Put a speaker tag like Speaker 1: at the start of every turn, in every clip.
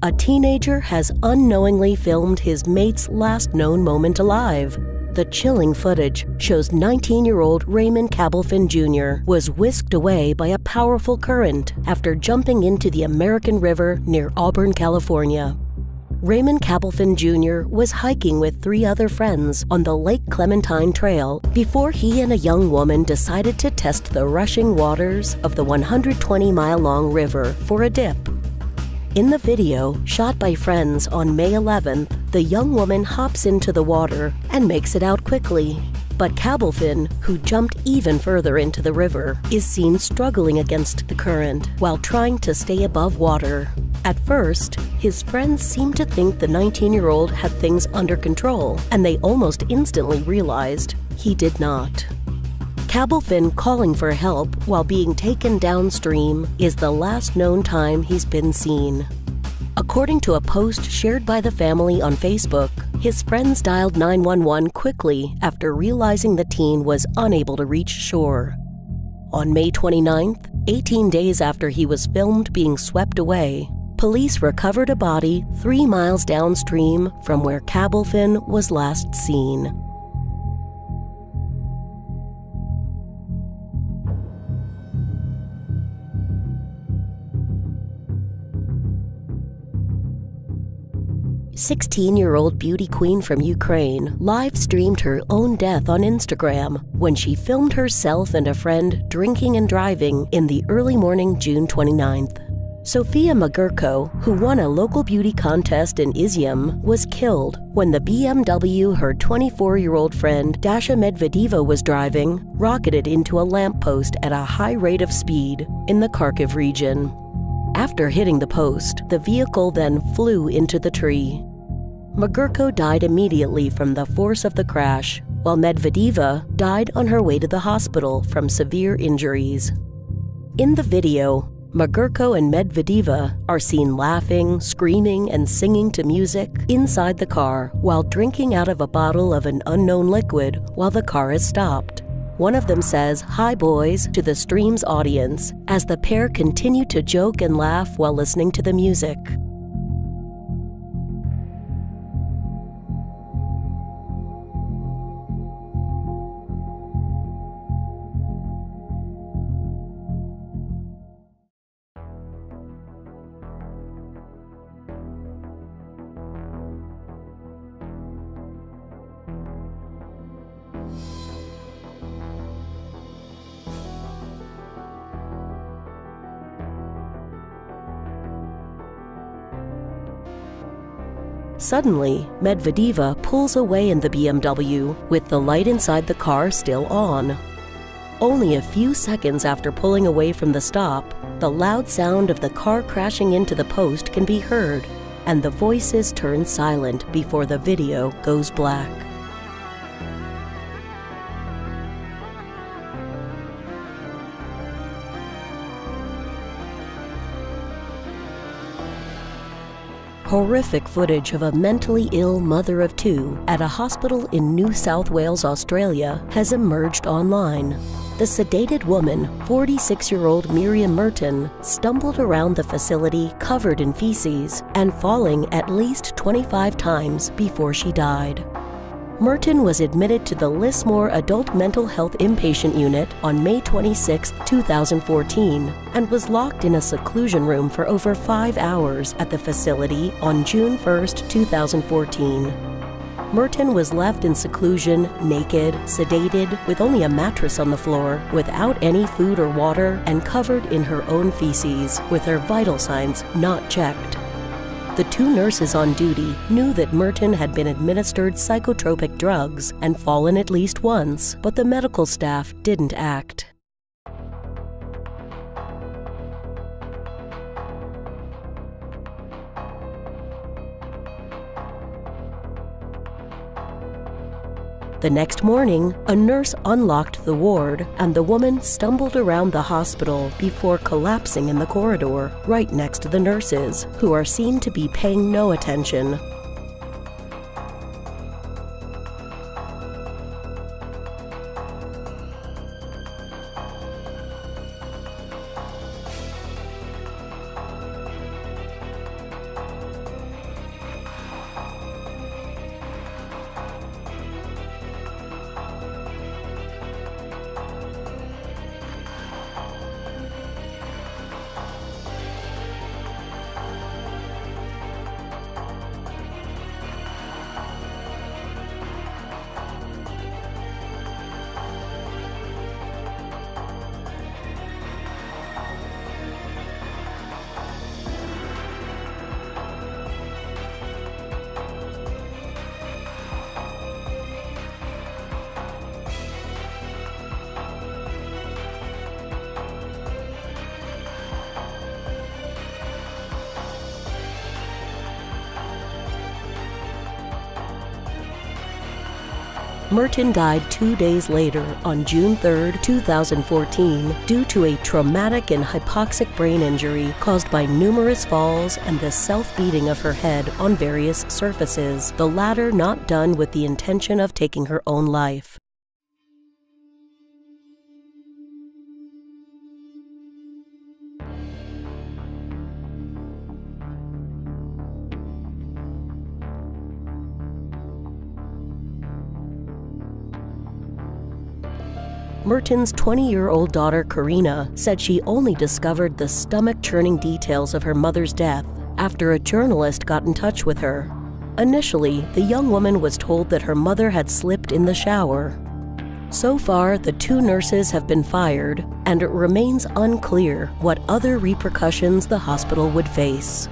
Speaker 1: a teenager has unknowingly filmed his mate's last known moment alive. The chilling footage shows 19-year-old Raymond Cabelfin Jr. was whisked away by a powerful current after jumping into the American River near Auburn, California. Raymond Cabelfin Jr. was hiking with 3 other friends on the Lake Clementine Trail before he and a young woman decided to test the rushing waters of the 120-mile-long river for a dip. In the video, shot by friends on May 11th, the young woman hops into the water and makes it out quickly. But Cabelfin, who jumped even further into the river, is seen struggling against the current while trying to stay above water. At first, his friends seemed to think the 19-year-old had things under control, and they almost instantly realized he did not. Cabelfin calling for help while being taken downstream is the last known time he's been seen. According to a post shared by the family on Facebook, his friends dialed 911 quickly after realizing the teen was unable to reach shore. On May 29th, 18 days after he was filmed being swept away, police recovered a body 3 miles downstream from where Cabelfin was last seen. "16-year-old beauty queen from Ukraine live-streamed her own death on Instagram when she filmed herself and a friend drinking and driving in the early morning June 29th. Sofia Magurko, who won a local beauty contest in Izium, was killed when the BMW her 24-year-old friend Dasha Medvedeva was driving rocketed into a lamppost at a high rate of speed in the Kharkiv region. After hitting the post, the vehicle then flew into the tree. Magurko died immediately from the force of the crash, while Medvedeva died on her way to the hospital from severe injuries. In the video, Magurko and Medvedeva are seen laughing, screaming, and singing to music inside the car while drinking out of a bottle of an unknown liquid while the car is stopped. One of them says, "Hi boys," to the stream's audience as the pair continue to joke and laugh while listening to the music. Suddenly, Medvedeva pulls away in the BMW with the light inside the car still on. Only a few seconds after pulling away from the stop, the loud sound of the car crashing into the post can be heard, and the voices turn silent before the video goes black. Horrific footage of a mentally ill mother of 2 at a hospital in New South Wales, Australia, has emerged online. The sedated woman, 46-year-old Miriam Merton, stumbled around the facility covered in feces and falling at least 25 times before she died. Merton was admitted to the Lismore Adult Mental Health Inpatient Unit on May 26, 2014, and was locked in a seclusion room for over 5 hours at the facility on June 1, 2014. Merton was left in seclusion, naked, sedated, with only a mattress on the floor, without any food or water, and covered in her own feces, with her vital signs not checked. The 2 nurses on duty knew that Merton had been administered psychotropic drugs and fallen at least once, but the medical staff didn't act. The next morning, a nurse unlocked the ward, and the woman stumbled around the hospital before collapsing in the corridor right next to the nurses, who are seen to be paying no attention. Merton died 2 days later on June 3, 2014, due to a traumatic and hypoxic brain injury caused by numerous falls and the self-beating of her head on various surfaces, the latter not done with the intention of taking her own life. Merton's 20-year-old daughter, Karina, said she only discovered the stomach-churning details of her mother's death after a journalist got in touch with her. Initially, the young woman was told that her mother had slipped in the shower. So far, the 2 nurses have been fired, and it remains unclear what other repercussions the hospital would face.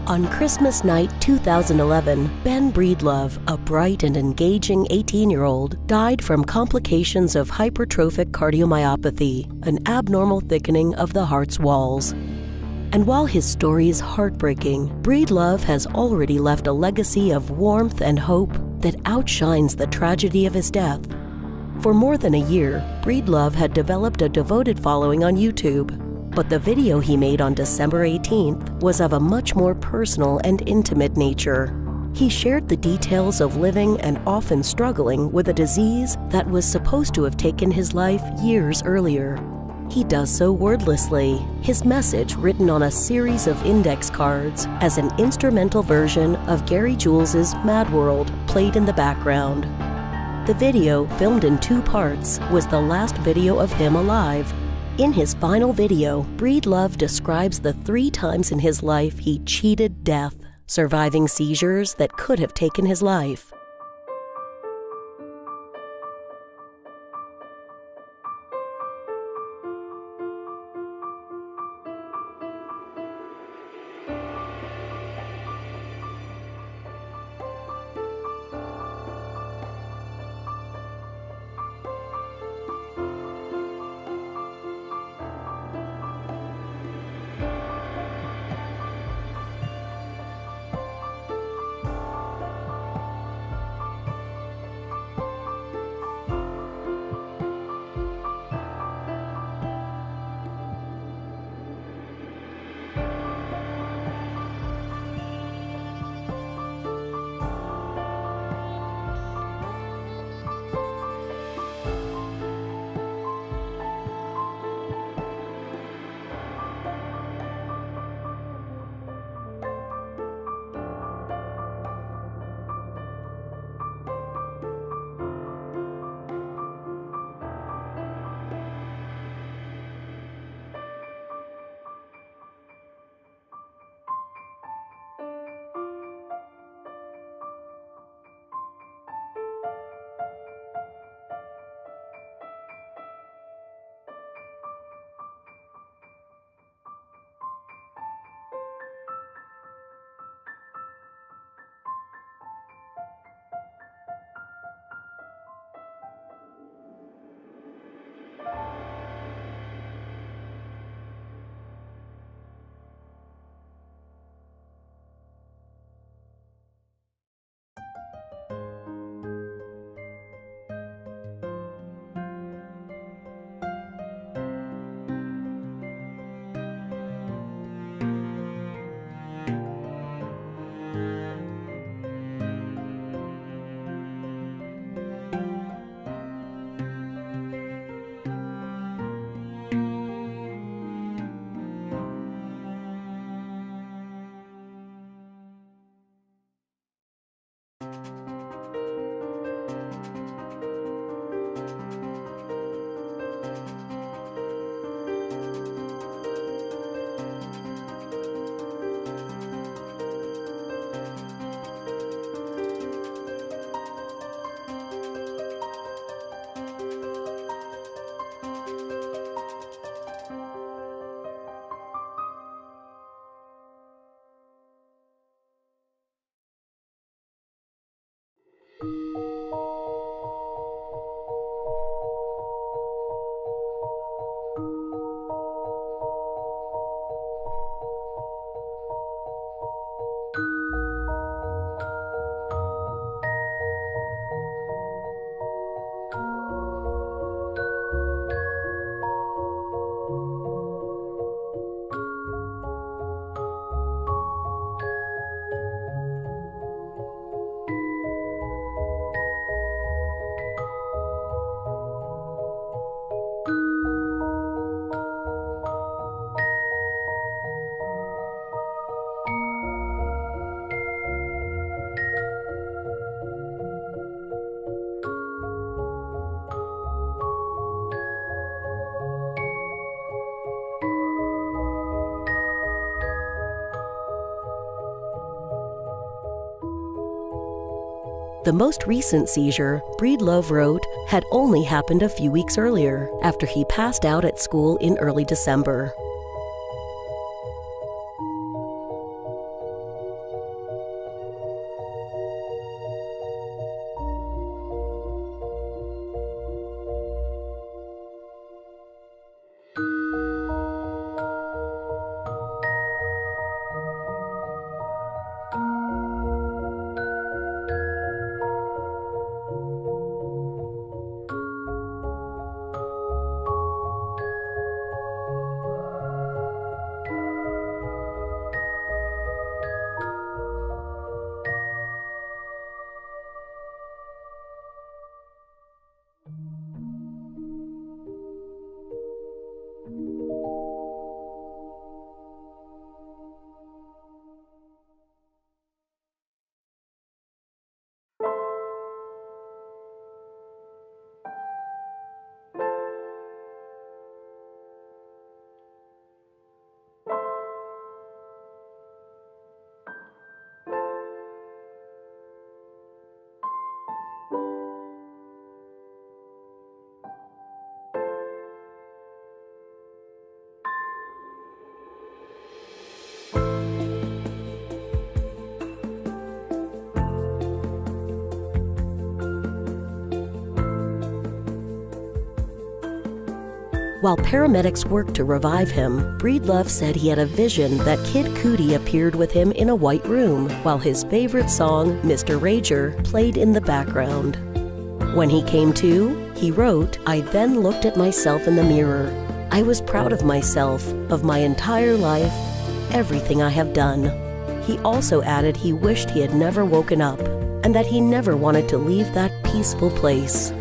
Speaker 1: On Christmas night 2011, Ben Breedlove, a bright and engaging 18-year-old, died from complications of hypertrophic cardiomyopathy, an abnormal thickening of the heart's walls. And while his story is heartbreaking, Breedlove has already left a legacy of warmth and hope that outshines the tragedy of his death. For more than a year, Breedlove had developed a devoted following on YouTube. But the video he made on December 18th was of a much more personal and intimate nature. He shared the details of living and often struggling with a disease that was supposed to have taken his life years earlier. He does so wordlessly, his message written on a series of index cards as an instrumental version of Gary Jules's Mad World played in the background. The video, filmed in 2 parts, was the last video of him alive. In his final video, Breedlove describes the 3 times in his life he cheated death, surviving seizures that could have taken his life. The most recent seizure, Breedlove wrote, had only happened a few weeks earlier, after he passed out at school in early December. While paramedics worked to revive him, Breedlove said he had a vision that Kid Cudi appeared with him in a white room, while his favorite song, Mr. Rager, played in the background. When he came to, he wrote, "I then looked at myself in the mirror. I was proud of myself, of my entire life, everything I have done." He also added he wished he had never woken up, and that he never wanted to leave that peaceful place.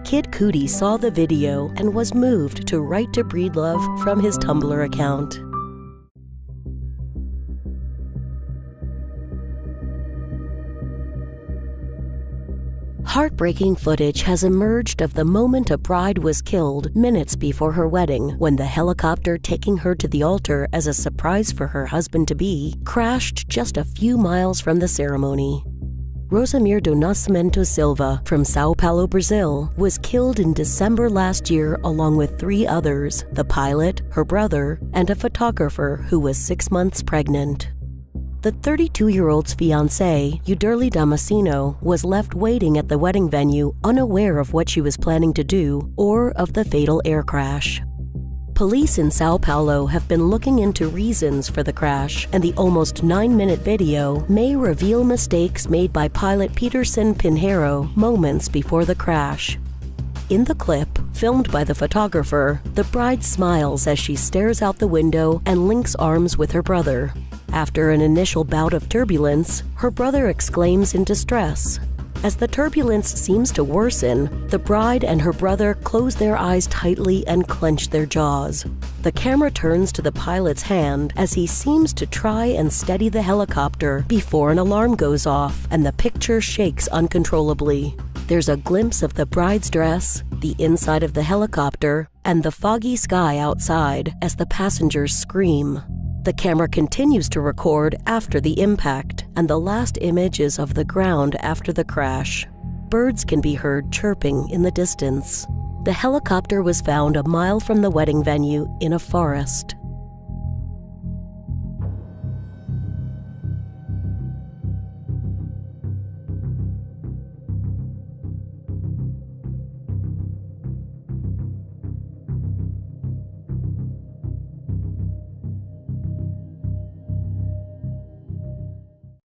Speaker 1: Kid Cudi saw the video and was moved to write to Breedlove from his Tumblr account. Heartbreaking footage has emerged of the moment a bride was killed minutes before her wedding, when the helicopter taking her to the altar as a surprise for her husband-to-be crashed just a few miles from the ceremony. Rosamir do Nascimento Silva from São Paulo, Brazil, was killed in December last year along with 3 others, the pilot, her brother, and a photographer who was 6 months pregnant. The 32-year-old's fiancé, Uderli Damasceno, was left waiting at the wedding venue unaware of what she was planning to do or of the fatal air crash. Police in São Paulo have been looking into reasons for the crash, and the almost 9-minute video may reveal mistakes made by pilot Peterson Pinheiro moments before the crash. In the clip, filmed by the photographer, the bride smiles as she stares out the window and links arms with her brother. After an initial bout of turbulence, her brother exclaims in distress. As the turbulence seems to worsen, the bride and her brother close their eyes tightly and clench their jaws. The camera turns to the pilot's hand as he seems to try and steady the helicopter before an alarm goes off and the picture shakes uncontrollably. There's a glimpse of the bride's dress, the inside of the helicopter, and the foggy sky outside as the passengers scream. The camera continues to record after the impact, and the last image is of the ground after the crash. birds can be heard chirping in the distance. The helicopter was found a mile from the wedding venue in a forest.